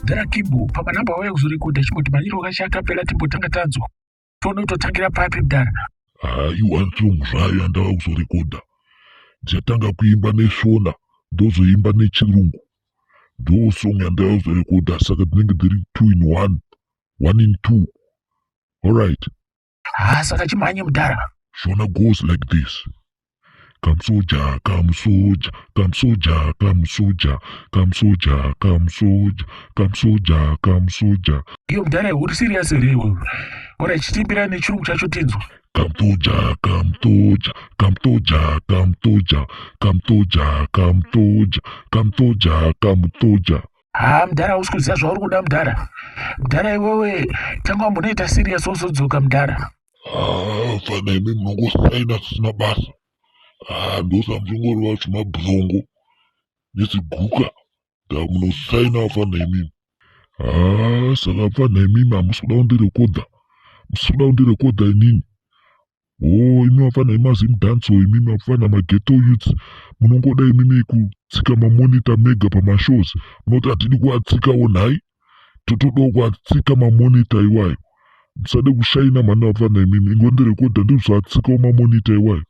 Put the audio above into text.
Mudhara Kimbo pamanamba wauya kuzorekodha chimboti manyiro kachakapera timbotanga tanzwa tione kutotangira papi Mudhara. Haiwa song zvayo andava kuzorekodha. Ndichatanga kuimba neshona ndozoimba nechirungu. Ndo song yandava kuzorekodha saka dzinenge dziri 2 in 1, 1 in 2. Alright. Saka chimhanye Mudhara. Shona goes like this. Come soldier, come soldier, come soldier, come soldier, come soldier, come soldier, come soldier, come soldier. Iyo Mudhara uri serious here iwewe. Ora chitimbira nechirungu chacho tinzwa. Come soldier, come soldier, come soldier, come soldier, come soldier, come soldier, come soldier, come soldier. Mudhara usikuziva zvauri kuda Mudhara. Mudhara iwewe tanga wambonoita serious wozodzoka Mudhara. Fana imi munongosaina sisina basa. Ndosamuzongorova zvimabhongo neziguka ndamunosaina fana imimi. Saka fana imimi hamusi kuda kundirekodha. Musi kuda kundirekodha inini. Imi mafana imazimudhanso imimi mafana maghetto youths munongoda imimi kutsika mamonita mega pamashows. Munoti hatidi kuatsika onhai. Totodawo kuatsika mamonita iwayo. Musade kushaina mani mafana imimi. Ingondirekodha ndizvatsikawo mamonita iwayo.